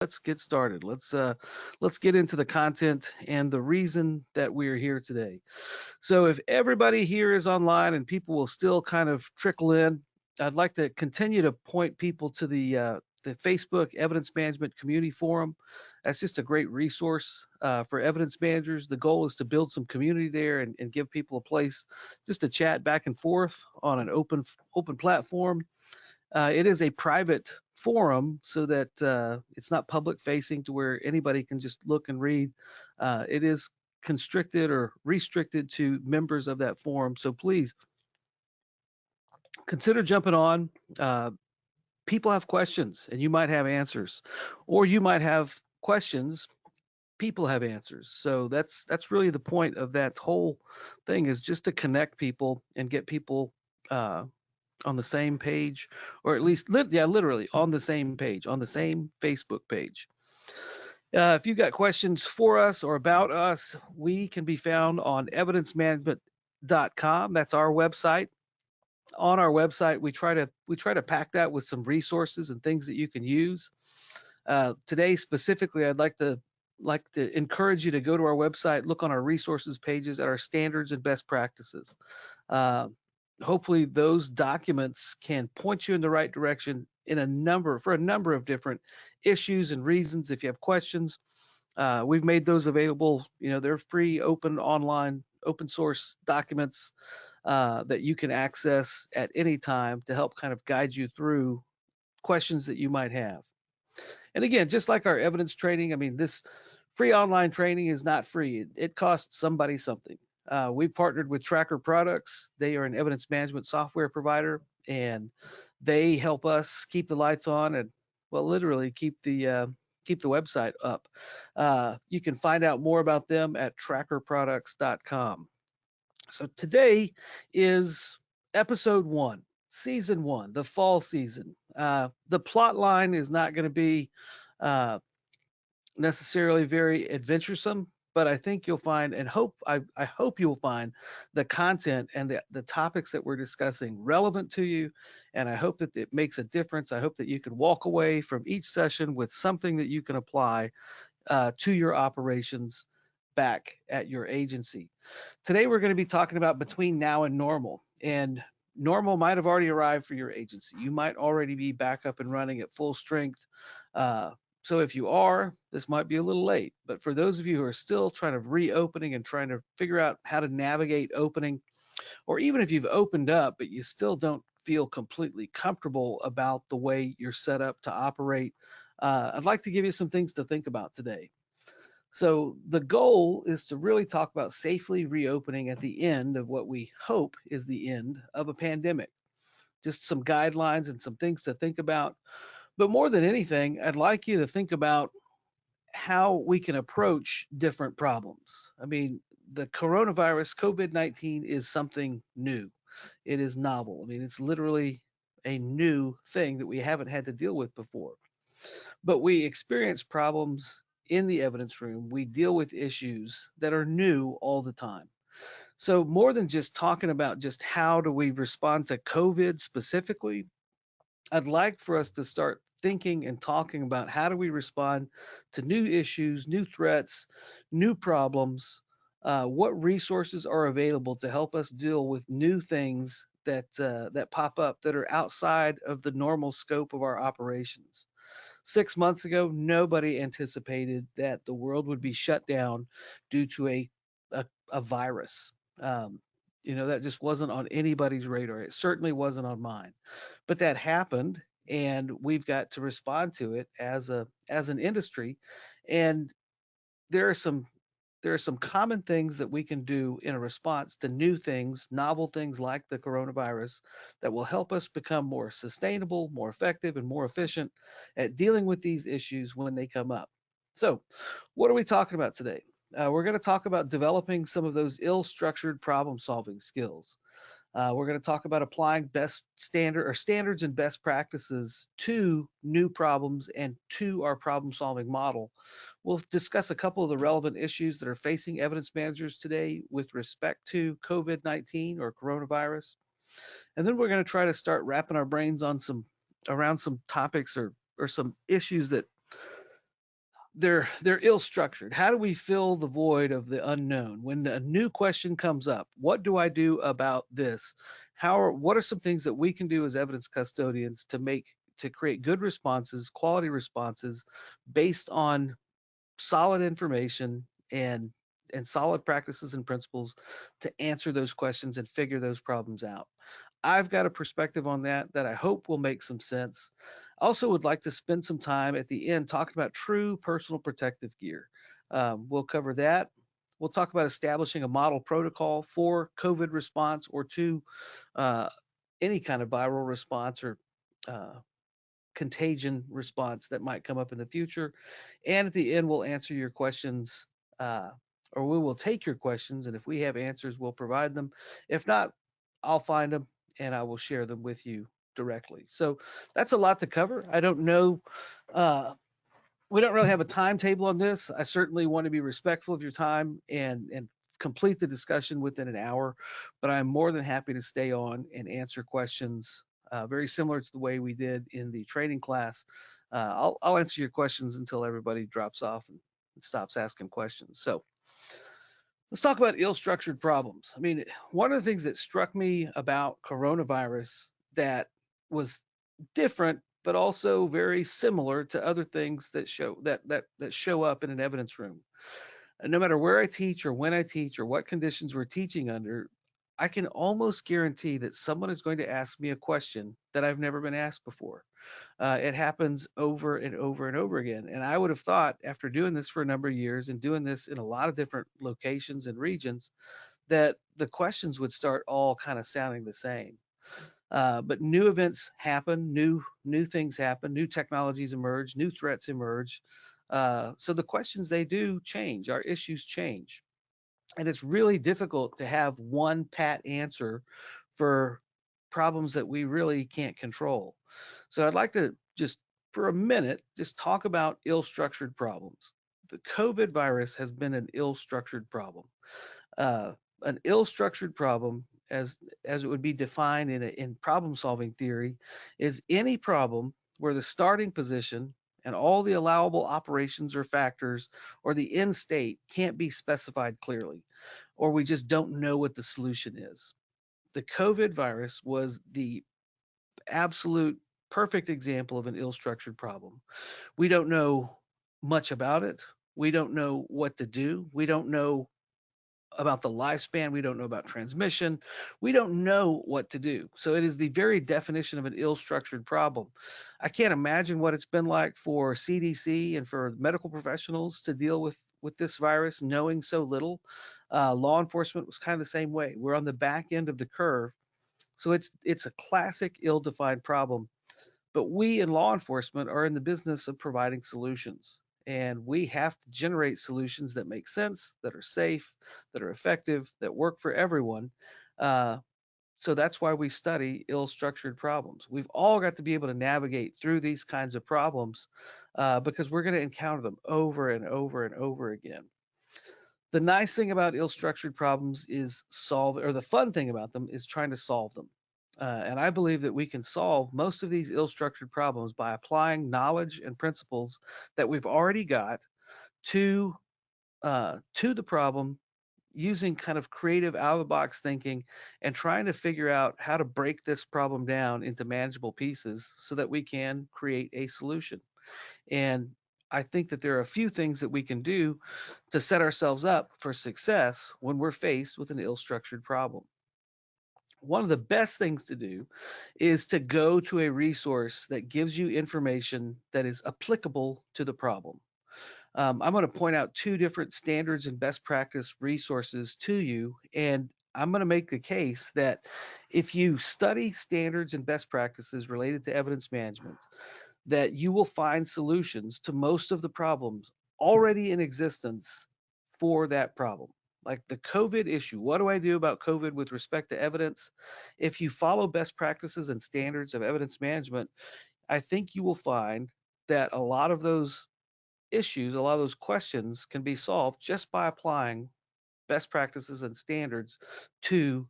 let's get started. Let's get into the content and the reason that we're here today. So if everybody here is online and people will still kind of trickle in, I'd like to continue to point people to the Facebook Evidence Management Community Forum. That's just a great resource for evidence managers. The goal is to build some community there and give people a place just to chat back and forth on an open platform. It is a private forum so that it's not public facing to where anybody can just look and read. It is constricted or restricted to members of that forum. So please consider jumping on. Uh, People have questions and you might have answers, or you might have questions. People have answers. So that's really the point of that whole thing is just to connect people and get people uh, on the same page, or at least, yeah, literally on the same page, on the same Facebook page. If you've got questions for us or about us, we can be found on evidencemanagement.com. That's our website. On our website, we try to pack that with some resources and things that you can use. Today specifically, I'd like to encourage you to go to our website, look on our resources pages at our standards and best practices. Uh, Hopefully, those documents can point you in the right direction for a number of different issues and reasons. If you have questions, we've made those available. They're free, open, online, open source documents that you can access at any time to help kind of guide you through questions that you might have. And again, just like our evidence training, I mean, this free online training is not free. It costs somebody something. We partnered with Tracker Products. They are an evidence management software provider, and they help us keep the lights on and, well, literally keep the website up. You can find out more about them at trackerproducts.com. So today is episode one, season one, the fall season. The plot line is not going to be uh, necessarily very adventuresome, but I think you'll find and I hope you'll find the content and the topics that we're discussing relevant to you. And I hope that it makes a difference. I hope that you can walk away from each session with something that you can apply to your operations back at your agency. Today, we're going to be talking about between now and normal. And normal might have already arrived for your agency. You might already be back up and running at full strength. So if you are, this might be a little late. But for those of you who are still trying to reopening and trying to figure out how to navigate opening, or even if you've opened up, but you still don't feel completely comfortable about the way you're set up to operate, I'd like to give you some things to think about today. So the goal is to really talk about safely reopening at the end of what we hope is the end of a pandemic. Just some guidelines and some things to think about. But more than anything, I'd like you to think about how we can approach different problems. I mean, the coronavirus, COVID-19, is something new. It is novel. I mean, it's literally a new thing that we haven't had to deal with before. But we experience problems in the evidence room. We deal with issues that are new all the time. So more than just talking about just how do we respond to COVID specifically, I'd like for us to start thinking and talking about how do we respond to new issues, new threats, new problems. What resources are available to help us deal with new things that pop up that are outside of the normal scope of our operations? 6 months ago, nobody anticipated that the world would be shut down due to a virus. Um, that just wasn't on anybody's radar. It certainly wasn't on mine. But that happened, and we've got to respond to it as an industry. And there are some there are some common things that we can do in a response to new things, novel things like the coronavirus, that will help us become more sustainable, more effective, and more efficient at dealing with these issues when they come up. So, what are we talking about today? We're going to talk about developing some of those ill structured problem solving skills. We're going to talk about applying best standards and best practices to new problems and to our problem solving model. We'll discuss a couple of the relevant issues that are facing evidence managers today with respect to COVID-19 or coronavirus. And then we're going to try to start wrapping our brains on some topics or some issues that they're ill structured. How do we fill the void of the unknown when a new question comes up? What do I do about this? What are some things that we can do as evidence custodians to create good responses, quality responses based on solid information and solid practices and principles to answer those questions and figure those problems out. I've got a perspective on that I hope will make some sense. Also, would like to spend some time at the end talking about true personal protective gear. We'll cover that. We'll talk about establishing a model protocol for COVID response or to uh, any kind of viral response or uh, contagion response that might come up in the future. And at the end, we'll answer your questions, uh, or we will take your questions. And if we have answers, we'll provide them. If not, I'll find them and I will share them with you directly. So that's a lot to cover. I don't know. Uh, we don't really have a timetable on this. I certainly want to be respectful of your time and complete the discussion within an hour, but I'm more than happy to stay on and answer questions, very similar to the way we did in the training class. I'll answer your questions until everybody drops off and stops asking questions. So let's talk about ill-structured problems. I mean, one of the things that struck me about coronavirus that was different, but also very similar to other things that show up in an evidence room. And no matter where I teach or when I teach or what conditions we're teaching under, I can almost guarantee that someone is going to ask me a question that I've never been asked before. It happens over and over and over again. And I would have thought, after doing this for a number of years and doing this in a lot of different locations and regions, that the questions would start all kind of sounding the same. But new events happen, new things happen, new technologies emerge, new threats emerge. So the questions they do change, our issues change, and it's really difficult to have one pat answer for problems that we really can't control. So I'd like to just for a minute just talk about ill-structured problems. The COVID virus has been an ill-structured problem. Uh, an ill-structured problem, as it would be defined in problem-solving theory, is any problem where the starting position and all the allowable operations or factors or the end state can't be specified clearly, or we just don't know what the solution is. The COVID virus was the absolute perfect example of an ill-structured problem. We don't know much about it. We don't know what to do. We don't know about the lifespan. We don't know about transmission. We don't know what to do. So it is the very definition of an ill-structured problem. I can't imagine what it's been like for CDC and for medical professionals to deal with this virus, knowing so little. Law enforcement was kind of the same way. We're on the back end of the curve, so it's a classic ill-defined problem, but we in law enforcement are in the business of providing solutions. And we have to generate solutions that make sense, that are safe, that are effective, that work for everyone. Uh, so that's why we study ill structured problems. We've all got to be able to navigate through these kinds of problems because we're going to encounter them over and over and over again. The nice thing about ill-structured problems is or the fun thing about them is trying to solve them. And I believe that we can solve most of these ill-structured problems by applying knowledge and principles that we've already got to to the problem, using kind of creative out-of-the-box thinking and trying to figure out how to break this problem down into manageable pieces so that we can create a solution. And I think that there are a few things that we can do to set ourselves up for success when we're faced with an ill structured problem. One of the best things to do is to go to a resource that gives you information that is applicable to the problem. I'm going to point out two different standards and best practice resources to you, and I'm going to make the case that if you study standards and best practices related to evidence management, that you will find solutions to most of the problems already in existence for that problem. Like the COVID issue, what do I do about COVID with respect to evidence? If you follow best practices and standards of evidence management, I think you will find that a lot of those issues, a lot of those questions can be solved just by applying best practices and standards to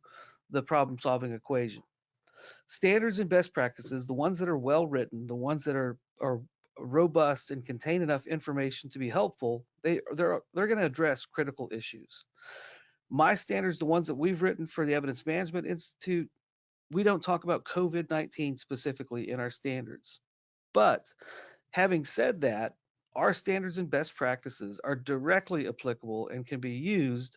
the problem solving equation. Standards and best practices, the ones that are well written, the ones that are robust and contain enough information to be helpful, they're going to address critical issues. My standards, the ones that we've written for the Evidence Management Institute, we don't talk about COVID-19 specifically in our standards. But having said that, our standards and best practices are directly applicable and can be used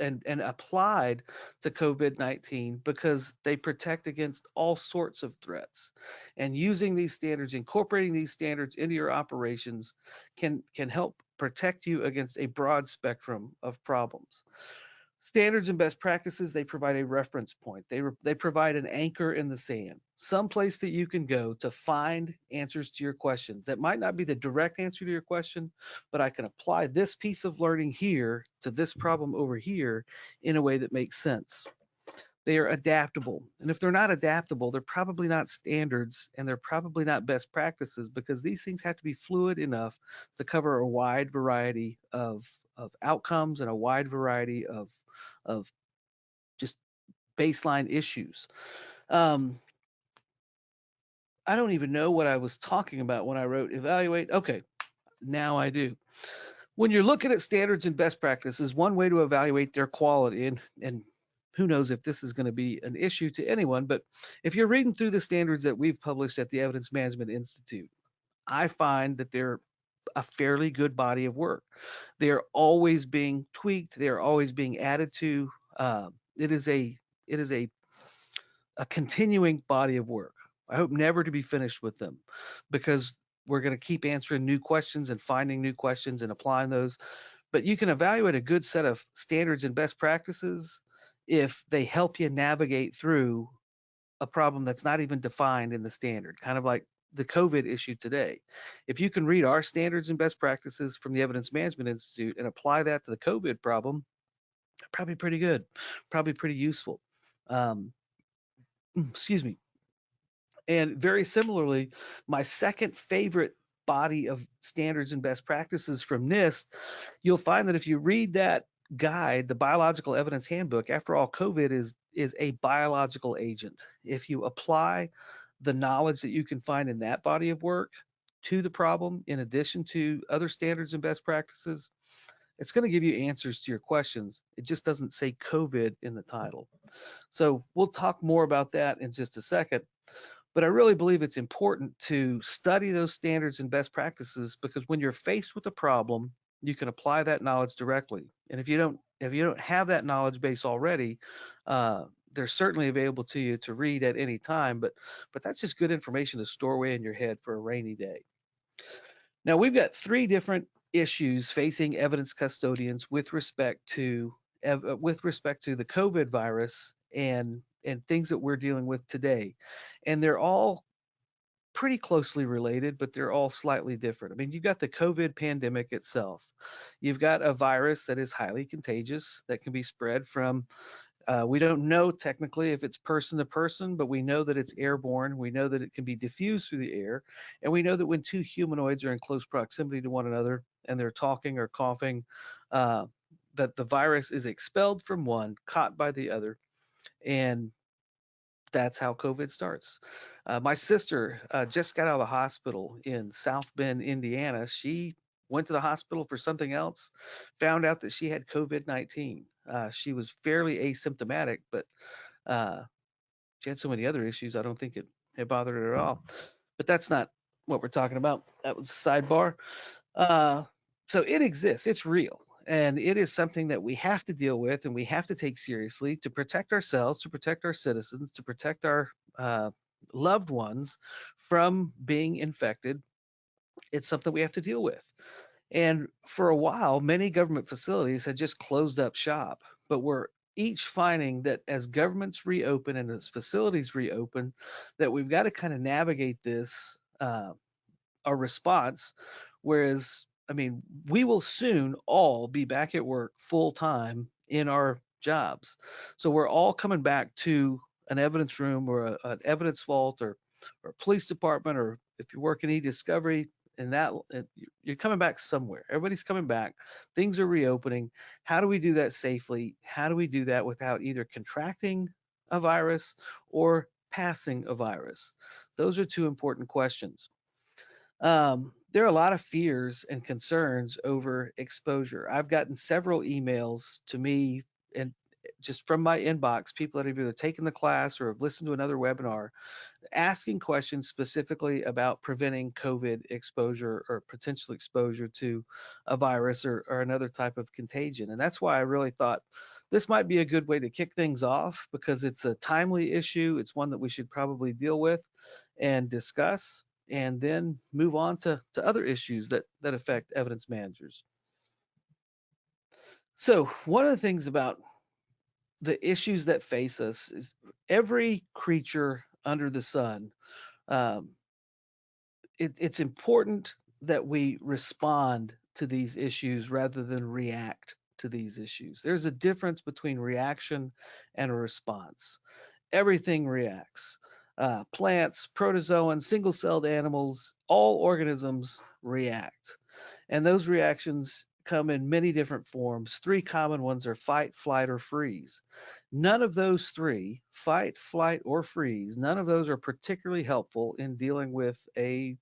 and applied to COVID-19 because they protect against all sorts of threats. And using these standards, incorporating these standards into your operations can help protect you against a broad spectrum of problems. Standards and best practices, they provide a reference point. They provide an anchor in the sand, some place that you can go to find answers to your questions. That might not be the direct answer to your question, but I can apply this piece of learning here to this problem over here in a way that makes sense. They are adaptable. And if they're not adaptable, they're probably not standards and they're probably not best practices because these things have to be fluid enough to cover a wide variety of outcomes and a wide variety of just baseline issues. Um, I don't even know what I was talking about when I wrote evaluate. Okay, now I do. When you're looking at standards and best practices, one way to evaluate their quality, and who knows if this is going to be an issue to anyone, but if you're reading through the standards that we've published at the Evidence Management Institute, I find that they're a fairly good body of work. They're always being tweaked. They're always being added to. It is a continuing body of work. I hope never to be finished with them because we're going to keep answering new questions and finding new questions and applying those. But you can evaluate a good set of standards and best practices if they help you navigate through a problem that's not even defined in the standard, kind of like the COVID issue today. If you can read our standards and best practices from the Evidence Management Institute and apply that to the COVID problem, probably pretty good, probably pretty useful. Um, excuse me. And very similarly, my second favorite body of standards and best practices from NIST, you'll find that if you read that guide, the Biological Evidence Handbook, after all, COVID is a biological agent. If you apply the knowledge that you can find in that body of work to the problem, in addition to other standards and best practices, it's going to give you answers to your questions. It just doesn't say COVID in the title. So we'll talk more about that in just a second. But I really believe it's important to study those standards and best practices because when you're faced with a problem, you can apply that knowledge directly. And if you don't have that knowledge base already, they're certainly available to you to read at any time. But that's just good information to store away in your head for a rainy day. Now we've got three different issues facing evidence custodians with respect to the COVID virus and things that we're dealing with today, and they're all pretty closely related, but they're all slightly different. I mean, you've got the COVID pandemic itself. You've got a virus that is highly contagious that can be spread from we don't know technically if it's person to person, but we know that it's airborne. We know that it can be diffused through the air. And we know that when two humanoids are in close proximity to one another and they're talking or coughing, uh, that the virus is expelled from one, caught by the other. And that's how COVID starts. My sister just got out of the hospital in South Bend, Indiana. She went to the hospital for something else, found out that she had COVID-19. She was fairly asymptomatic, but uh, she had so many other issues, I don't think it bothered her at all. But that's not what we're talking about. That was a sidebar. Uh, so it exists, it's real. And it is something that we have to deal with and we have to take seriously to protect ourselves, to protect our citizens, to protect our uh, loved ones from being infected. It's something we have to deal with. And for a while, many government facilities had just closed up shop, but we're each finding that as governments reopen and as facilities reopen, that we've got to kind of navigate this our response. Whereas, I mean, we will soon all be back at work full time in our jobs. So we're all coming back to an evidence room or an evidence vault or a police department, or if you work in e-discovery, and that you're coming back somewhere. Everybody's coming back. Things are reopening. How do we do that safely? How do we do that without either contracting a virus or passing a virus? Those are two important questions. There are a lot of fears and concerns over exposure. I've gotten several emails to me and just from my inbox, people that have either taken the class or have listened to another webinar asking questions specifically about preventing COVID exposure or potential exposure to a virus or another type of contagion. And that's why I really thought this might be a good way to kick things off because it's a timely issue. It's one that we should probably deal with and discuss and then move on to other issues that affect evidence managers. So one of the things about the issues that face us is every creature under the sun um, it's important that we respond to these issues rather than react to these issues. There's a difference between reaction and a response. Everything reacts. Plants, protozoans, single celled animals, all organisms react. And those reactions come in many different forms. Three common ones are fight, flight, or freeze. None of those three, fight, flight, or freeze, none of those are particularly helpful in dealing with a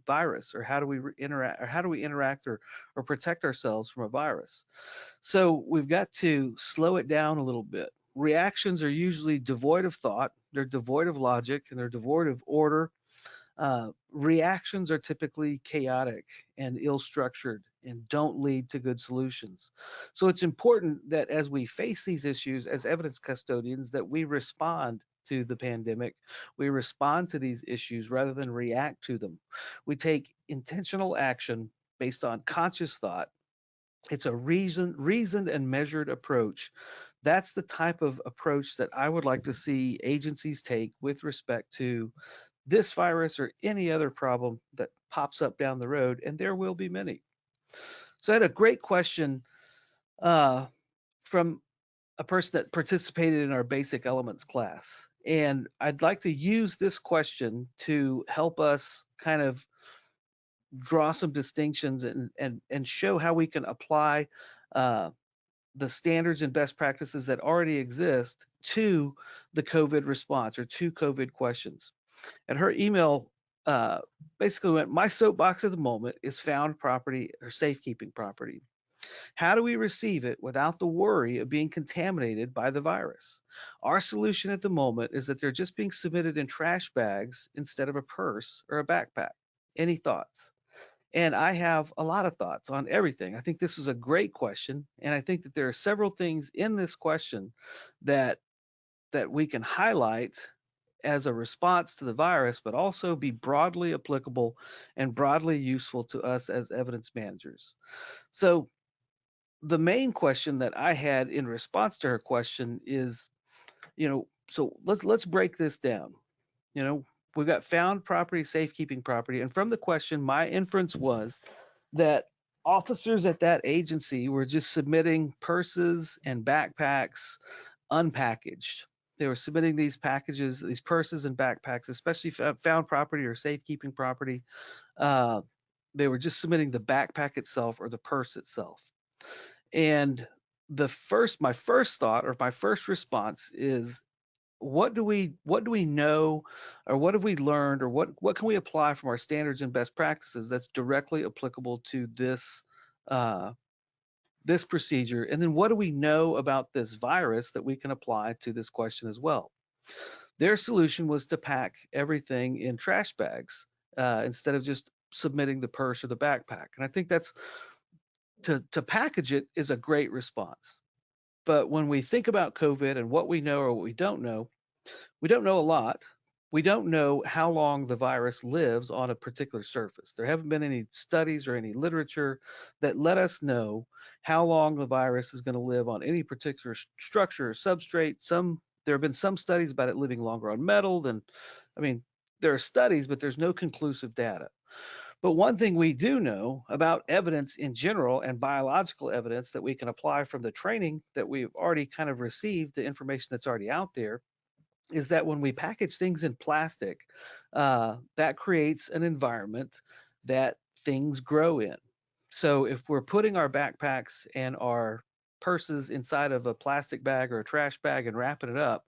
virus or how do we interact or protect ourselves from a virus. So we've got to slow it down a little bit. Reactions are usually devoid of thought, they're devoid of logic, and they're devoid of order. Reactions are typically chaotic and ill structured and don't lead to good solutions. So it's important that as we face these issues as evidence custodians, that we respond to the pandemic. We respond to these issues rather than react to them. We take intentional action based on conscious thought. It's a reasoned and measured approach. That's the type of approach that I would like to see agencies take with respect to this virus or any other problem that pops up down the road, and there will be many. So I had a great question uh, from a person that participated in our basic elements class. And I'd like to use this question to help us kind of draw some distinctions and show how we can apply uh, the standards and best practices that already exist to the COVID response or to COVID questions. And her email uh, basically went, my soapbox at the moment is found property or safekeeping property. How do we receive it without the worry of being contaminated by the virus? Our solution at the moment is that they're just being submitted in trash bags instead of a purse or a backpack. Any thoughts? And I have a lot of thoughts on everything. I think this is a great question, and I think that there are several things in this question that we can highlight as a response to the virus, but also be broadly applicable and broadly useful to us as evidence managers. So the main question that I had in response to her question is, so let's break this down. You know, we've got found property, safekeeping property, and from the question, my inference was that officers at that agency were just submitting purses and backpacks unpackaged. They were submitting these packages, these purses and backpacks, especially found property or safekeeping property. Uh, they were just submitting the backpack itself or the purse itself. And my first thought or my first response is, what do we know, or what have we learned, or what can we apply from our standards and best practices that's directly applicable to uh, this procedure? And then what do we know about this virus that we can apply to this question as well? Their solution was to pack everything in trash bags instead of just submitting the purse or the backpack. And I think that's to package it is a great response. But when we think about COVID and what we know or what we don't know a lot. We don't know how long the virus lives on a particular surface. There haven't been any studies or any literature that let us know how long the virus is going to live on any particular structure or substrate. There have been some studies about it living longer on metal than, I mean, there are studies, but there's no conclusive data. But one thing we do know about evidence in general and biological evidence that we can apply from the training that we've already kind of received, the information that's already out there, is that when we package things in plastic, that creates an environment that things grow in. So if we're putting our backpacks and our purses inside of a plastic bag or a trash bag and wrapping it up,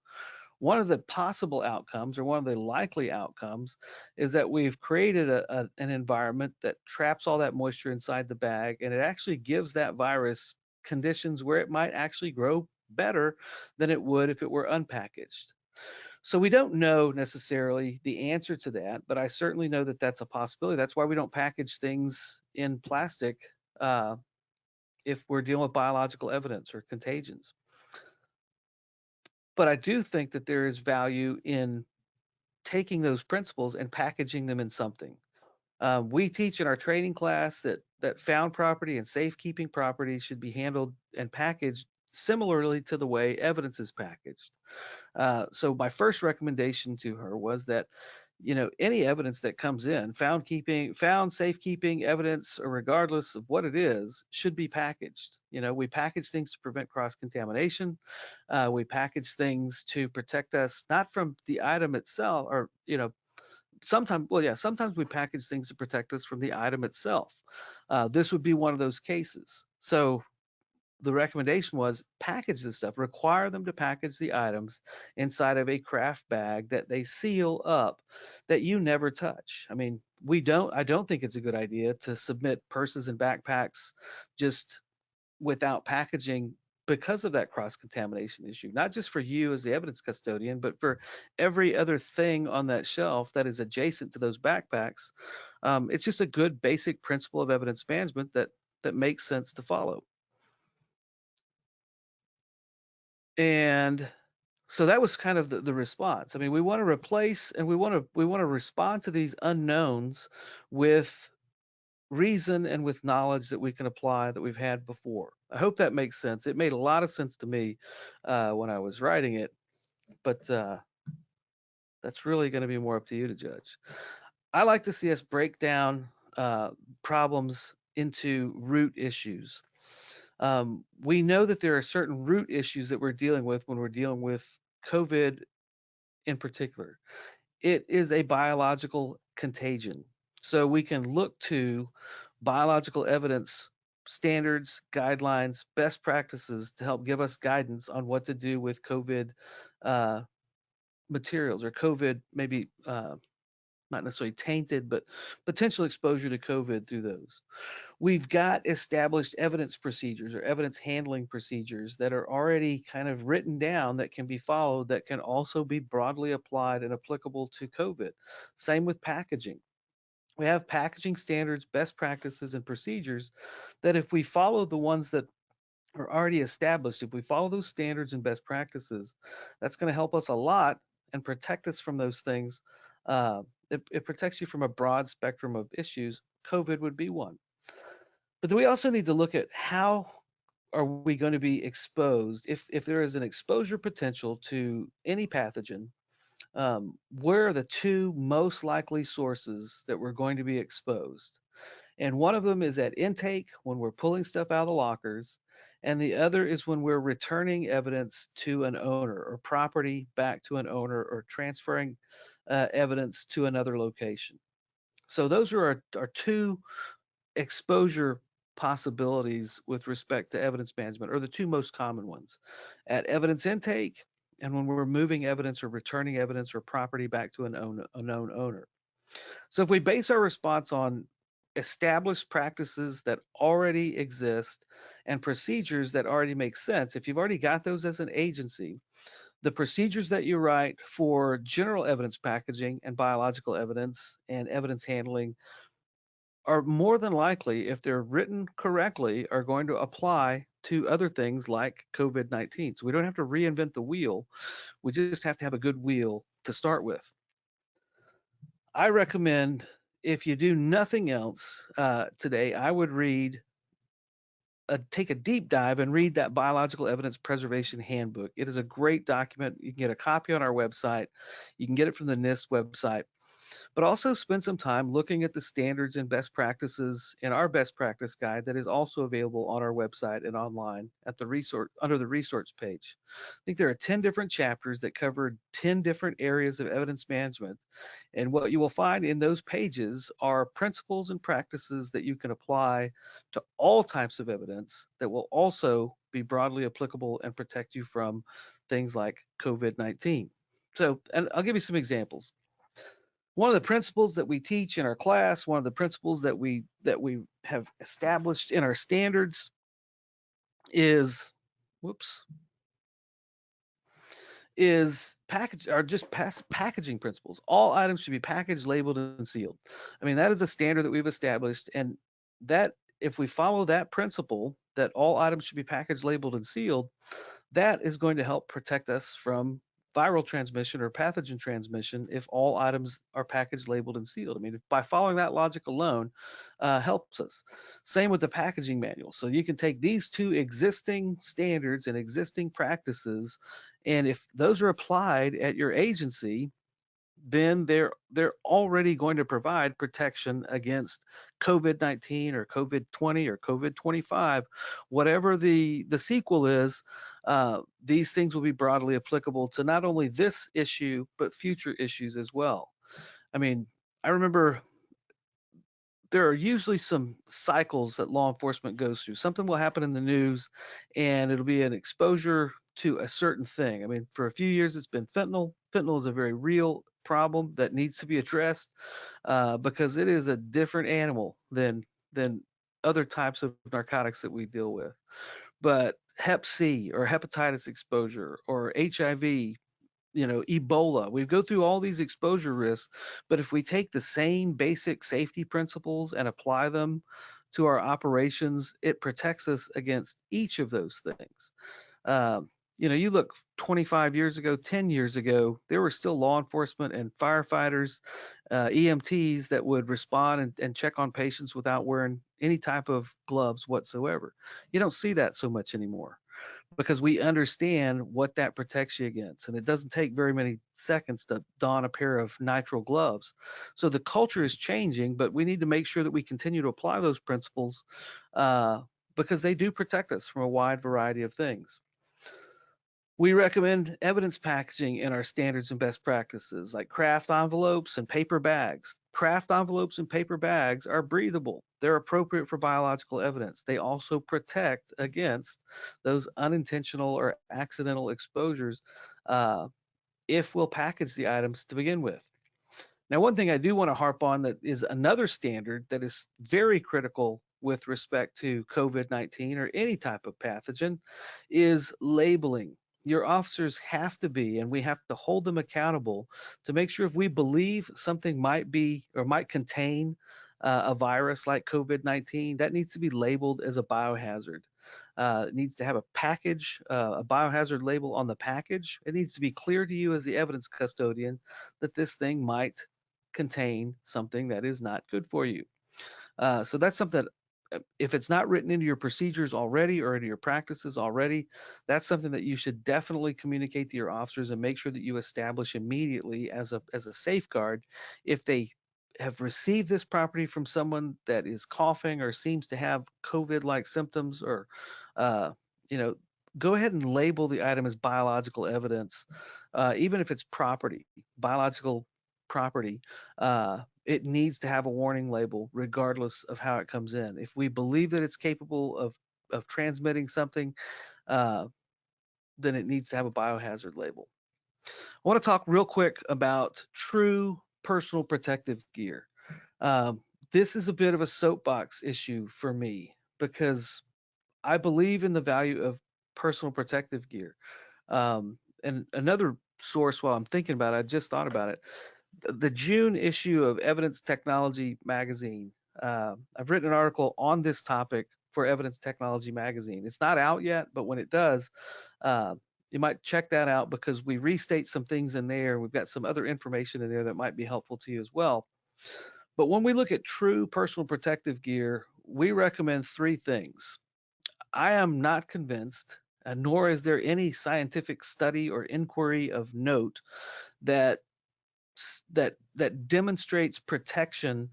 One of the possible outcomes, or one of the likely outcomes, is that we've created an environment that traps all that moisture inside the bag, and it actually gives that virus conditions where it might actually grow better than it would if it were unpackaged. So we don't know necessarily the answer to that, but I certainly know that that's a possibility. That's why we don't package things in plastic uh, if we're dealing with biological evidence or contagions. But I do think that there is value in taking those principles and packaging them in something. We teach in our training class that found property and safekeeping property should be handled and packaged similarly to the way evidence is packaged. So my first recommendation to her was that, any evidence that comes in, found safekeeping evidence, or regardless of what it is, should be packaged. We package things to prevent cross contamination. We package things to protect us not from the item itself, or sometimes, well, yeah, sometimes we package things to protect us from the item itself. This would be one of those cases. So the recommendation was package this stuff, require them to package the items inside of a craft bag that they seal up, that you never touch. I mean, I don't think it's a good idea to submit purses and backpacks just without packaging because of that cross contamination issue, not just for you as the evidence custodian, but for every other thing on that shelf that is adjacent to those backpacks. It's just a good basic principle of evidence management that makes sense to follow. And so that was kind of the response. I mean, we want to replace and we want to respond to these unknowns with reason and with knowledge that we can apply that we've had before. I hope that makes sense. It made a lot of sense to me when I was writing it, but that's really going to be more up to you to judge. I like to see us break down problems into root issues. We know that there are certain root issues that we're dealing with when we're dealing with COVID in particular. It is a biological contagion. So we can look to biological evidence, standards, guidelines, best practices to help give us guidance on what to do with COVID uh, materials, or COVID, maybe not necessarily tainted, but potential exposure to COVID through those. We've got established evidence procedures or evidence handling procedures that are already kind of written down that can be followed, that can also be broadly applied and applicable to COVID. Same with packaging. We have packaging standards, best practices, and procedures that if we follow the ones that are already established, if we follow those standards and best practices, that's going to help us a lot and protect us from those things. It protects you from a broad spectrum of issues. COVID would be one. But then we also need to look at how are we going to be exposed if there is an exposure potential to any pathogen. Where are the two most likely sources that we're going to be exposed? And one of them is at intake when we're pulling stuff out of the lockers, and the other is when we're returning evidence to an owner, or property back to an owner, or transferring evidence to another location. So those are our two exposure possibilities with respect to evidence management, are the two most common ones: at evidence intake, and when we're moving evidence or returning evidence or property back to a known owner. So if we base our response on established practices that already exist and procedures that already make sense, if you've already got those as an agency, the procedures that you write for general evidence packaging and biological evidence and evidence handling are more than likely, if they're written correctly, are going to apply to other things like COVID-19. So we don't have to reinvent the wheel. We just have to have a good wheel to start with. I recommend, if you do nothing else today, I would take a deep dive and read that Biological Evidence Preservation Handbook. It is a great document. You can get a copy on our website. You can get it from the NIST website, but also spend some time looking at the standards and best practices in our best practice guide that is also available on our website and online at the resource under the resource page. I think there are 10 different chapters that cover 10 different areas of evidence management. And what you will find in those pages are principles and practices that you can apply to all types of evidence that will also be broadly applicable and protect you from things like COVID-19. So, and I'll give you some examples. One of the principles that we teach in our class, one of the principles that we have established in our standards is, whoops, is package are just packaging principles. All items should be packaged, labeled, and sealed. I mean, that is a standard that we've established, and that if we follow that principle, that all items should be packaged, labeled, and sealed, that is going to help protect us from viral transmission or pathogen transmission if all items are packaged, labeled, and sealed. I mean, by following that logic alone, helps us. Same with the packaging manual. So you can take these two existing standards and existing practices, and if those are applied at your agency, then they're already going to provide protection against COVID-19 or COVID-20 or COVID-25, whatever the sequel is. These things will be broadly applicable to not only this issue but future issues as well. I mean, I remember there are usually some cycles that law enforcement goes through. Something will happen in the news and it'll be an exposure to a certain thing. I mean, for a few years, it's been fentanyl. Fentanyl is a very real problem that needs to be addressed because it is a different animal than other types of narcotics that we deal with. But Hep C or hepatitis exposure or HIV, Ebola. We go through all these exposure risks, but if we take the same basic safety principles and apply them to our operations, it protects us against each of those things. Um, you look 25 years ago, 10 years ago, there were still law enforcement and firefighters, EMTs that would respond and check on patients without wearing any type of gloves whatsoever. You don't see that so much anymore because we understand what that protects you against. And it doesn't take very many seconds to don a pair of nitrile gloves. So the culture is changing, but we need to make sure that we continue to apply those principles uh, because they do protect us from a wide variety of things. We recommend evidence packaging in our standards and best practices, like craft envelopes and paper bags. Craft envelopes and paper bags are breathable. They're appropriate for biological evidence. They also protect against those unintentional or accidental exposures if we'll package the items to begin with. Now, one thing I do want to harp on that is another standard that is very critical with respect to COVID-19 or any type of pathogen is labeling. Your officers have to be, and we have to hold them accountable to make sure if we believe something might be or might contain a virus like COVID-19, that needs to be labeled as a biohazard. It needs to have a package, a biohazard label on the package. It needs to be clear to you as the evidence custodian that this thing might contain something that is not good for you. So that's something that if it's not written into your procedures already or into your practices already, that's something that you should definitely communicate to your officers and make sure that you establish immediately as a safeguard. If they have received this property from someone that is coughing or seems to have COVID-like symptoms, or uh, you know, go ahead and label the item as biological evidence, even if it's property, biological property. It needs to have a warning label regardless of how it comes in. If we believe that it's capable of transmitting something, uh, then it needs to have a biohazard label. I want to talk real quick about true personal protective gear. Um, this is a bit of a soapbox issue for me because I believe in the value of personal protective gear. And another source, while I'm thinking about it, I just thought about it, the June issue of Evidence Technology magazine. I've written an article on this topic for Evidence Technology magazine. It's not out yet, but when it does, uh, you might check that out because we restate some things in there. We've got some other information in there that might be helpful to you as well. But when we look at true personal protective gear, we recommend three things. I am not convinced, nor is there any scientific study or inquiry of note that that demonstrates protection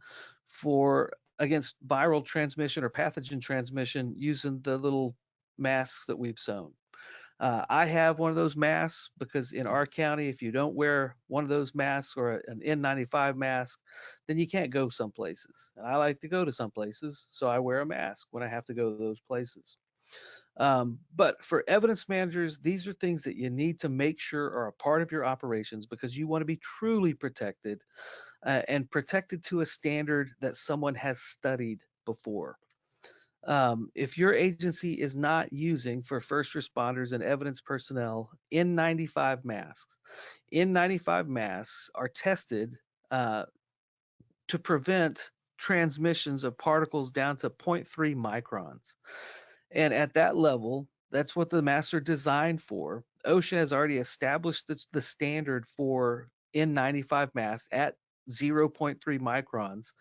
for against viral transmission or pathogen transmission using the little masks that we've sewn. I have one of those masks because in our county, if you don't wear one of those masks or an N95 mask, then you can't go some places. And I like to go to some places, so I wear a mask when I have to go to those places. But for evidence managers, these are things that you need to make sure are a part of your operations because you want to be truly protected and protected to a standard that someone has studied before. If your agency is not using for first responders and evidence personnel N95 masks, N95 masks are tested uh, to prevent transmissions of particles down to zero point 0.3 microns. And at that level, that's what the masks are designed for. OSHA has already established the standard for N95 masks at zero point 0.3 microns.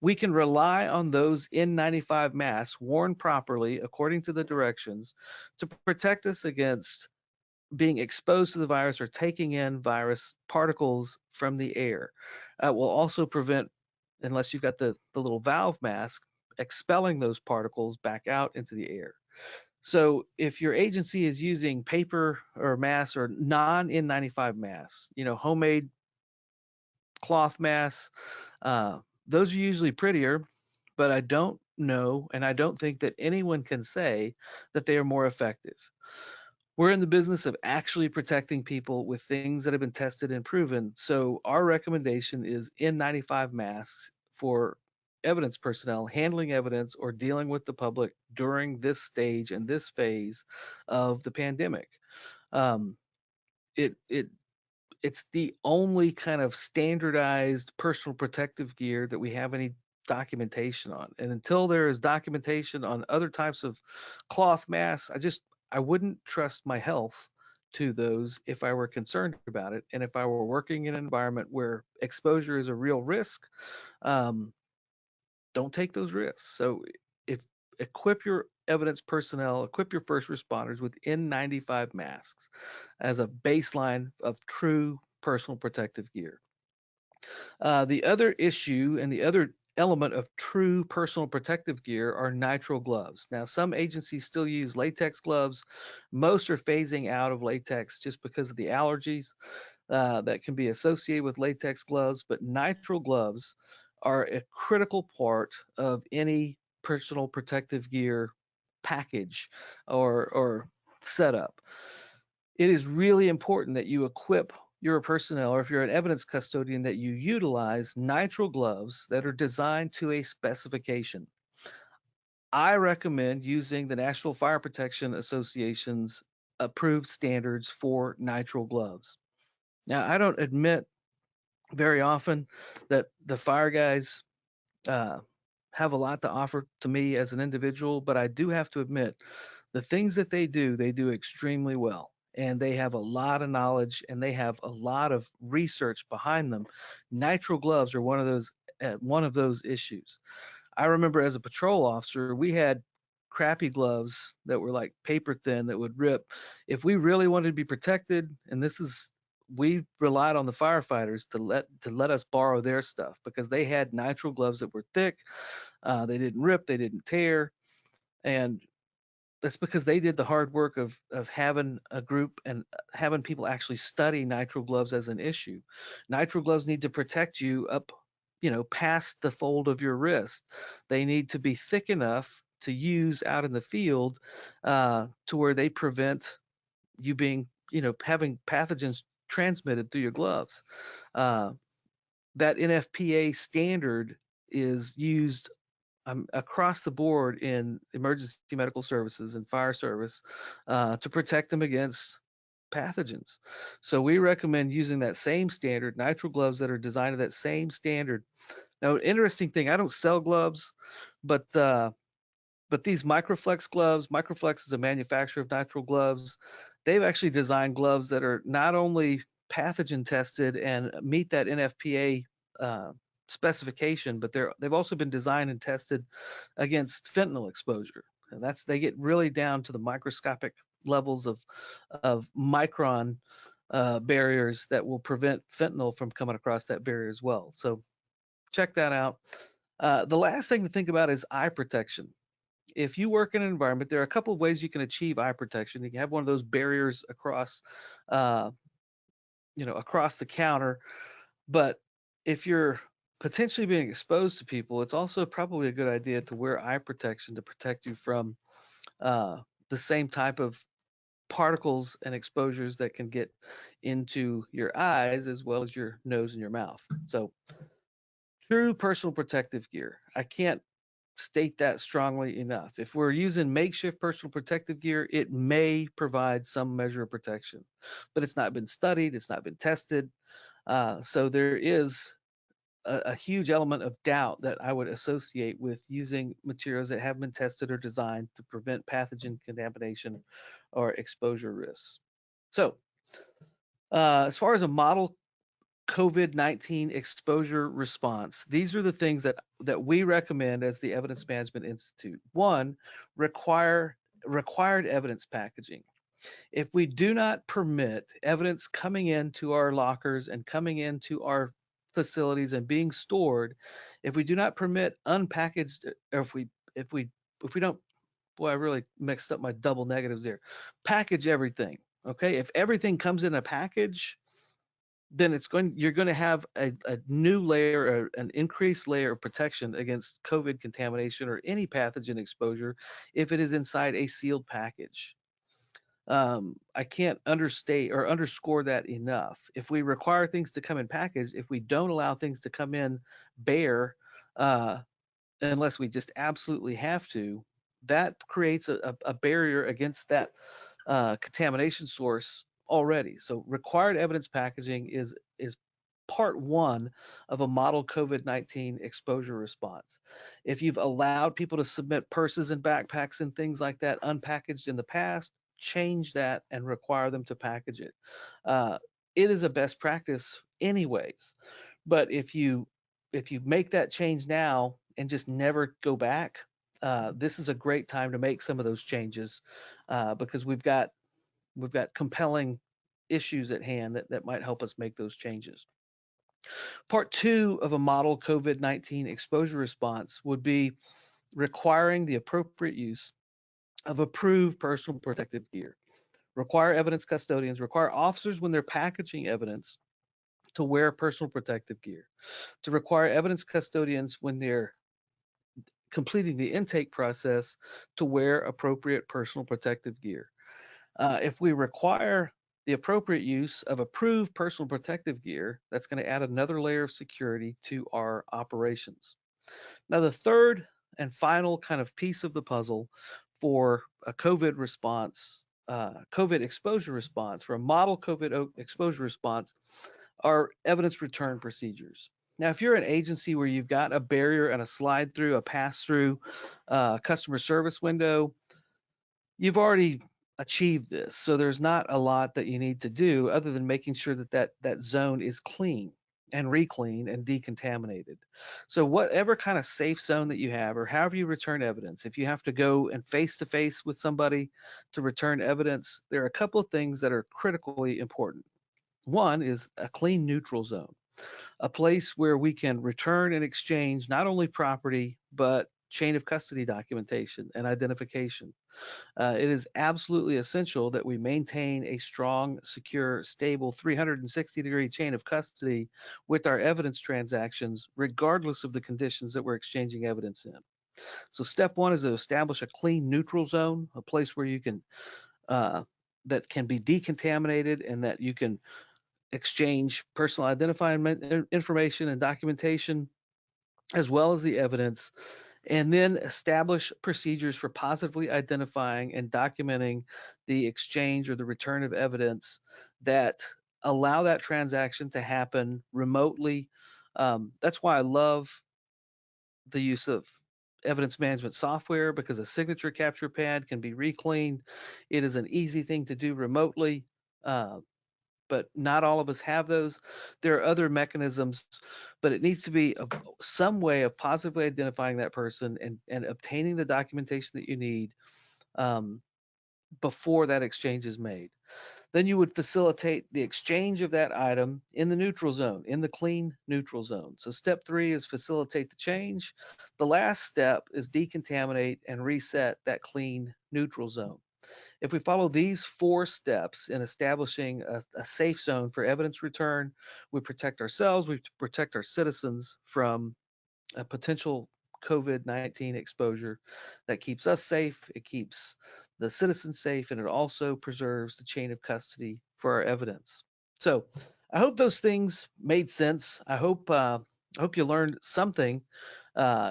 We can rely on those N95 masks worn properly according to the directions to protect us against being exposed to the virus or taking in virus particles from the air. It will also prevent, unless you've got the little valve mask, expelling those particles back out into the air. So if your agency is using paper or masks or non N95 masks, homemade cloth masks, uh, those are usually prettier, but I don't know, and I don't think that anyone can say that they are more effective. We're in the business of actually protecting people with things that have been tested and proven. So our recommendation is N95 masks for evidence personnel handling evidence or dealing with the public during this stage and this phase of the pandemic. Um, it it's the only kind of standardized personal protective gear that we have any documentation on. And until there is documentation on other types of cloth masks, I wouldn't trust my health to those if I were concerned about it. And if I were working in an environment where exposure is a real risk, um, don't take those risks. So if equip your evidence personnel, equip your first responders with N95 masks as a baseline of true personal protective gear. The other issue and the other element of true personal protective gear are nitrile gloves. Now, some agencies still use latex gloves. Most are phasing out of latex just because of the allergies that can be associated with latex gloves, but nitrile gloves are a critical part of any personal protective gear package or setup. It is really important that you equip your personnel, or if you're an evidence custodian, that you utilize nitrile gloves that are designed to a specification. I recommend using the National Fire Protection Association's approved standards for nitrile gloves. Now, I don't admit very often that the fire guys uh, have a lot to offer to me as an individual, but I do have to admit the things that they do extremely well. And they have a lot of knowledge and they have a lot of research behind them. Nitrile gloves are one of those issues. I remember as a patrol officer, we had crappy gloves that were like paper thin that would rip. If we really wanted to be protected, and we relied on the firefighters to let us borrow their stuff because they had nitrile gloves that were thick. They didn't rip, they didn't tear, and that's because they did the hard work of having a group and having people actually study nitrile gloves as an issue. Nitrile gloves need to protect you up, past the fold of your wrist. They need to be thick enough to use out in the field to where they prevent you being, having pathogens transmitted through your gloves. Uh, that NFPA standard is used across the board in emergency medical services and fire service to protect them against pathogens. So we recommend using that same standard, nitrile gloves that are designed to that same standard. Now, interesting thing, I don't sell gloves, but these Microflex gloves, Microflex is a manufacturer of nitrile gloves. They've actually designed gloves that are not only pathogen tested and meet that NFPA uh, specification, but they've also been designed and tested against fentanyl exposure. And they get really down to the microscopic levels of micron barriers that will prevent fentanyl from coming across that barrier as well. So check that out. The last thing to think about is eye protection. If you work in an environment, there are a couple of ways you can achieve eye protection. You can have one of those barriers uh, across the counter. But if you're potentially being exposed to people, it's also probably a good idea to wear eye protection to protect you from the same type of particles and exposures that can get into your eyes as well as your nose and your mouth. So, true personal protective gear. I can't state that strongly enough. If we're using makeshift personal protective gear, it may provide some measure of protection, but it's not been studied, it's not been tested. So there is a huge element of doubt that I would associate with using materials that have been tested or designed to prevent pathogen contamination or exposure risks. So, as far as a model COVID-19 exposure response, these are the things that we recommend as the Evidence Management Institute. One, required evidence packaging. If we do not permit evidence coming into our lockers and coming into our facilities and being stored, if we do not permit unpackaged, or if we don't, boy, I really mixed up my double negatives there. Package everything. Okay, if everything comes in a package, then you're going to have a new layer, an increased layer of protection against COVID contamination or any pathogen exposure if it is inside a sealed package. I can't understate or underscore that enough. If we require things to come in package, if we don't allow things to come in bare, uh, unless we just absolutely have to, that creates a barrier against that contamination source already. So required evidence packaging is part one of a model COVID-19 exposure response. If you've allowed people to submit purses and backpacks and things like that unpackaged in the past, change that and require them to package it. Uh, it is a best practice anyways. But if you make that change now and just never go back, this is a great time to make some of those changes because we've got compelling issues at hand that might help us make those changes. Part two of a model COVID-19 exposure response would be requiring the appropriate use of approved personal protective gear. Require evidence custodians, require officers when they're packaging evidence to wear personal protective gear. To require evidence custodians when they're completing the intake process to wear appropriate personal protective gear. If we require the appropriate use of approved personal protective gear, that's going to add another layer of security to our operations. Now, the third and final kind of piece of the puzzle for a COVID response, COVID exposure response, for a model COVID exposure response, are evidence return procedures. Now, if you're an agency where you've got a barrier and a slide through, a pass through customer service window, you've already achieved this. So there's not a lot that you need to do other than making sure that zone is clean and re-cleaned and decontaminated. So whatever kind of safe zone that you have or however you return evidence, if you have to go and face to face with somebody to return evidence, there are a couple of things that are critically important. One is a clean neutral zone, a place where we can return and exchange not only property, but chain of custody documentation and identification. It is absolutely essential that we maintain a strong, secure, stable 360-degree chain of custody with our evidence transactions, regardless of the conditions that we're exchanging evidence in. So, step one is to establish a clean, neutral zone, a place where you can that can be decontaminated and that you can exchange personal identifying information and documentation as well as the evidence, and then establish procedures for positively identifying and documenting the exchange or the return of evidence that allow that transaction to happen remotely. That's why I love the use of evidence management software because a signature capture pad can be recleaned. It is an easy thing to do remotely. Uh, but not all of us have those. There are other mechanisms, but it needs to be some way of positively identifying that person and obtaining the documentation that you need um, before that exchange is made. Then you would facilitate the exchange of that item in the neutral zone, in the clean neutral zone. So step three is facilitate the change. The last step is decontaminate and reset that clean neutral zone. If we follow these four steps in establishing a safe zone for evidence return, we protect ourselves, we protect our citizens from a potential COVID-19 exposure. That keeps us safe, it keeps the citizens safe, and it also preserves the chain of custody for our evidence. So I hope those things made sense. I hope you learned something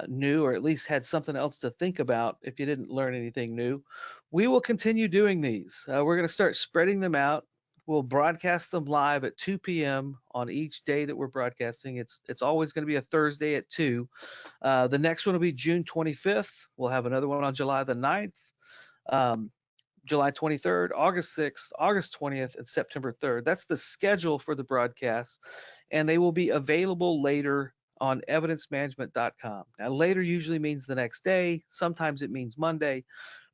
new, or at least had something else to think about if you didn't learn anything new. We will continue doing these. We're going to start spreading them out. We'll broadcast them live at 2 p.m. on each day that we're broadcasting. It's always going to be a Thursday at 2. The next one will be June 25th. We'll have another one on July the 9th, um, July 23rd, August 6th, August 20th, and September 3rd. That's the schedule for the broadcast, and they will be available later on evidencemanagement.com. Now, later usually means the next day. Sometimes it means Monday,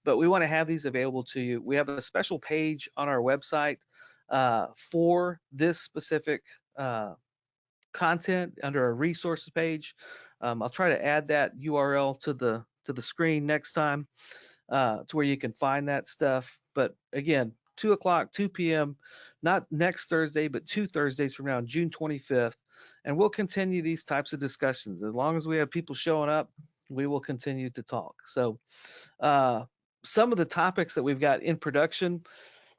but we want to have these available to you. We have a special page on our website for this specific content under our resources page. I'll try to add that URL to the screen next time to where you can find that stuff. But again, 2 o'clock, 2 p.m., not next Thursday, but 2 Thursdays from now, June 25th. And we'll continue these types of discussions. As long as we have people showing up, we will continue to talk. So uh, some of the topics that we've got in production,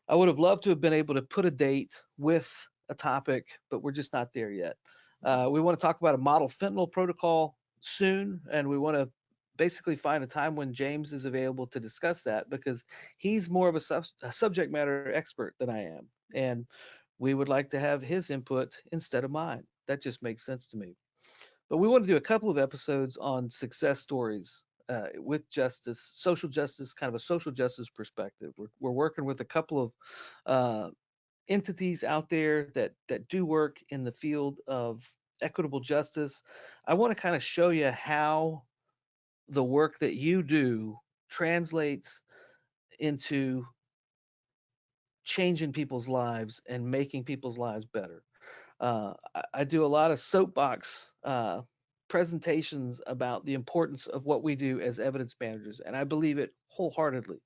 I would have loved to have been able to put a date with a topic, but we're just not there yet. We want to talk about a model fentanyl protocol soon, and we want to basically find a time when James is available to discuss that, because he's more of a subject matter expert than I am, and we would like to have his input instead of mine. That just makes sense to me. But we want to do a couple of episodes on success stories with justice, social justice, kind of a social justice perspective. We're working with a couple of uh, entities out there that do work in the field of equitable justice. I want to kind of show you how the work that you do translates into changing people's lives and making people's lives better. I do a lot of soapbox presentations about the importance of what we do as evidence managers, and I believe it wholeheartedly.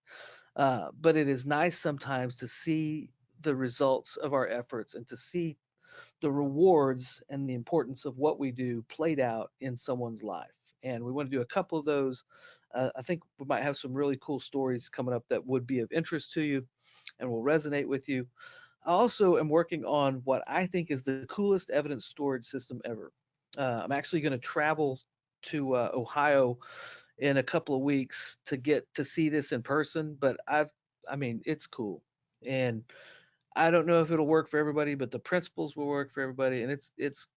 But it is nice sometimes to see the results of our efforts and to see the rewards and the importance of what we do played out in someone's life. And we want to do a couple of those. I think we might have some really cool stories coming up that would be of interest to you and will resonate with you. I also am working on what I think is the coolest evidence storage system ever. I'm actually going to travel to Ohio in a couple of weeks to get to see this in person, but I mean, it's cool. And I don't know if it'll work for everybody, but the principles will work for everybody, and it's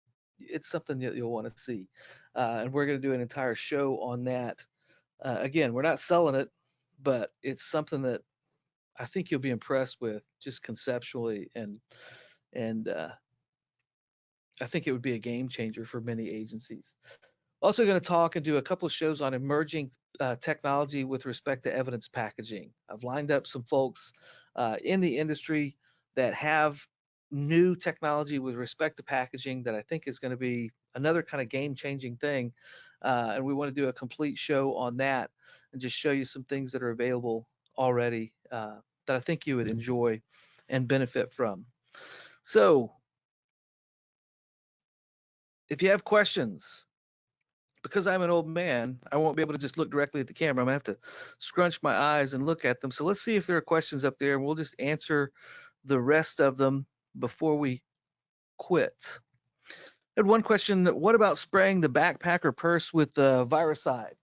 something that you'll want to see. And we're going to do an entire show on that. Again, we're not selling it, but it's something that I think you'll be impressed with just conceptually, and I think it would be a game changer for many agencies. Also, going to talk and do a couple of shows on emerging technology with respect to evidence packaging. I've lined up some folks in the industry that have new technology with respect to packaging that I think is going to be another kind of game changing thing. And we want to do a complete show on that and just show you some things that are available already that I think you would enjoy and benefit from. So, if you have questions, because I'm an old man, I won't be able to just look directly at the camera. I'm gonna have to scrunch my eyes and look at them. So let's see if there are questions up there, and we'll just answer the rest of them before we quit. I had one question: what about spraying the backpack or purse with viricide?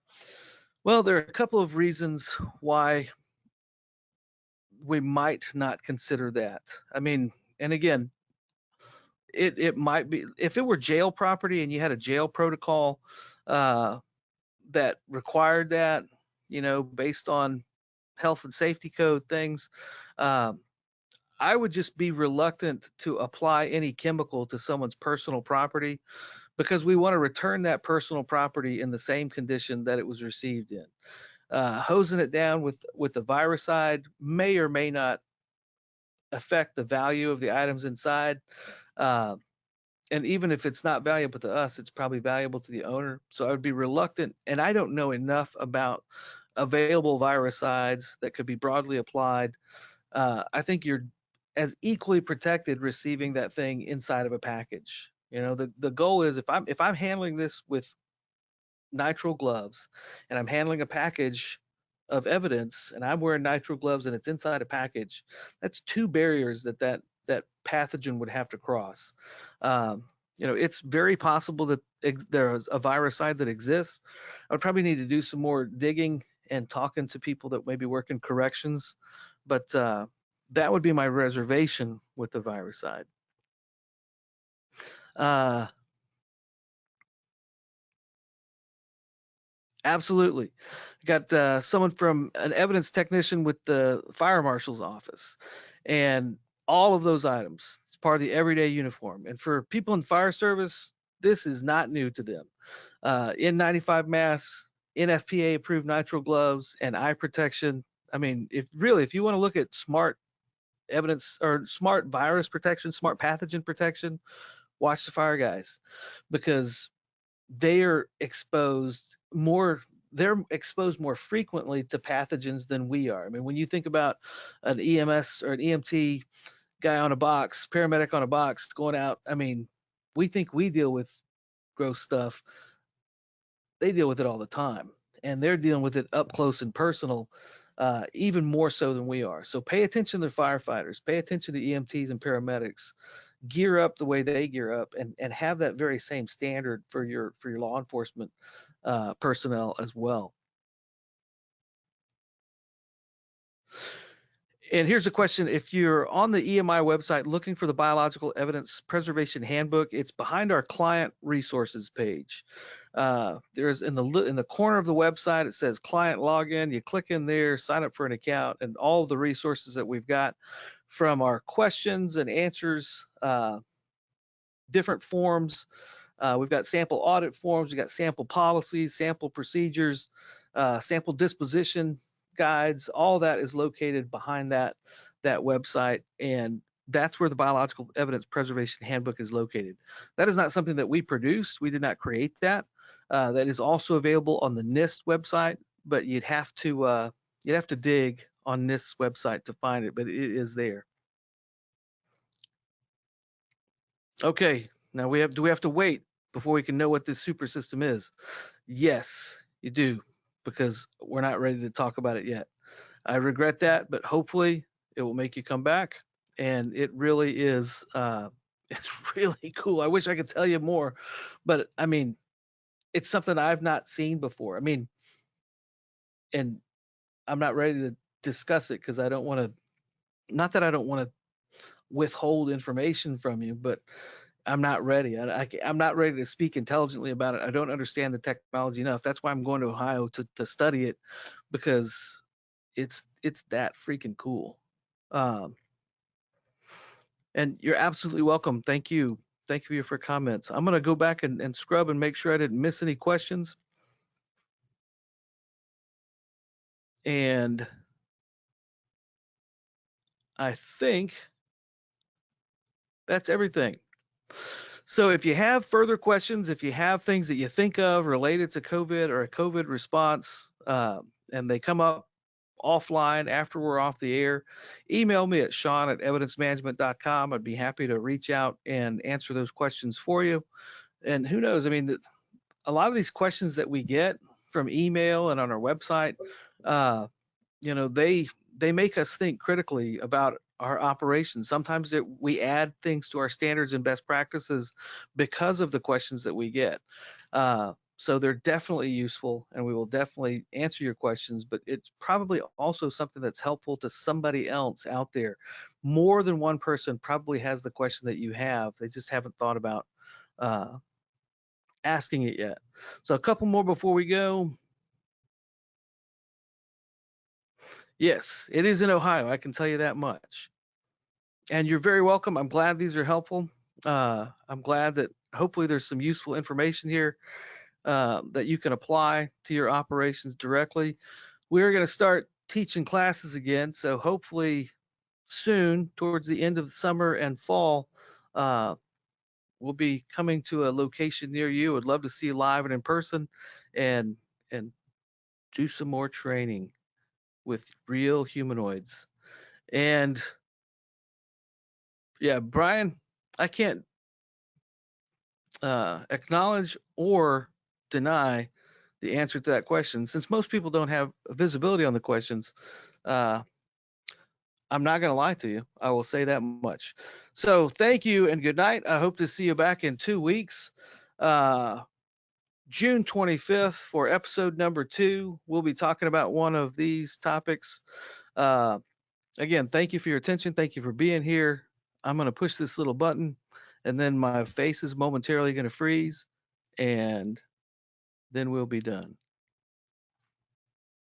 Well, there are a couple of reasons why we might not consider that. I mean, and again, it might be if it were jail property and you had a jail protocol uh, that required that, based on health and safety code things, um, I would just be reluctant to apply any chemical to someone's personal property because we want to return that personal property in the same condition that it was received in. Hosing it down with the viricide may or may not affect the value of the items inside. Uh, and even if it's not valuable to us, it's probably valuable to the owner. So I would be reluctant, and I don't know enough about available viricides that could be broadly applied. I think you're as equally protected receiving that thing inside of a package. The goal is if I'm handling this with nitrile gloves and I'm handling a package of evidence and I'm wearing nitrile gloves and it's inside a package, that's two barriers that pathogen would have to cross. Um, it's very possible that there's a viricide that exists. I would probably need to do some more digging and talking to people that maybe work in corrections, but that would be my reservation with the viricide. Uh, Absolutely. Got someone from an evidence technician with the fire marshal's office, and all of those items. It's part of the everyday uniform. And for people in fire service, this is not new to them. N95 masks, NFPA approved nitrile gloves, and eye protection. I mean, if you want to look at smart evidence or smart virus protection, smart pathogen protection, watch the fire guys because they're exposed more frequently to pathogens than we are. I mean, when you think about an EMS or an EMT guy on a box, paramedic on a box going out, I mean, we think we deal with gross stuff. They deal with it all the time, and they're dealing with it up close and personal, even more so than we are. So pay attention to firefighters, pay attention to EMTs and paramedics, gear up the way they gear up, and have that very same standard for your law enforcement personnel as well. And here's a question. If you're on the EMI website looking for the Biological Evidence Preservation Handbook, it's behind our client resources page. There's in the corner of the website, it says client login. You click in there, sign up for an account, and all of the resources that we've got from our questions and answers, different forms. We've got sample audit forms, we've got sample policies, sample procedures, sample disposition guides. All that is located behind that website, and that's where the Biological Evidence Preservation Handbook is located. That is not something that we produced. We did not create that. That is also available on the NIST website, but you'd have to dig on NIST's website to find it, but it is there. Okay, now do we have to wait before we can know what this super system is? Yes, you do, because we're not ready to talk about it yet. I regret that, but hopefully it will make you come back. And it really is, it's really cool. I wish I could tell you more, but I mean, it's something I've not seen before. I mean, and I'm not ready to discuss it because I don't want to, not that I don't want to withhold information from you, but I'm not ready. I'm not ready to speak intelligently about it. I don't understand the technology enough. That's why I'm going to Ohio to study it, because it's that freaking cool. Um, and you're absolutely welcome. Thank you. Thank you for your comments. I'm going to go back and scrub and make sure I didn't miss any questions. And I think that's everything. So if you have further questions, if you have things that you think of related to COVID or a COVID response, and they come up offline after we're off the air, email me at sean@evidencemanagement.com. I'd be happy to reach out and answer those questions for you. And who knows? I mean, a lot of these questions that we get from email and on our website, uh, they make us think critically about our operations. Sometimes we add things to our standards and best practices because of the questions that we get. So they're definitely useful, and we will definitely answer your questions, but it's probably also something that's helpful to somebody else out there. More than one person probably has the question that you have. They just haven't thought about uh, asking it yet. So a couple more before we go. Yes, it is in Ohio. I can tell you that much. And you're very welcome. I'm glad these are helpful. I'm glad that hopefully there's some useful information here that you can apply to your operations directly. We're going to start teaching classes again, so hopefully soon, towards the end of the summer and fall, uh, we'll be coming to a location near you. I'd love to see you live and in person, and and do some more training with real humanoids. And yeah, Brian, I can't acknowledge or deny the answer to that question. Since most people don't have visibility on the questions, uh, I'm not going to lie to you. I will say that much. So thank you and good night. I hope to see you back in 2 weeks. Uh, June 25th for episode number 2. We'll be talking about one of these topics. Uh, Again, thank you for your attention. Thank you for being here. I'm going to push this little button, and then my face is momentarily going to freeze, and then we'll be done.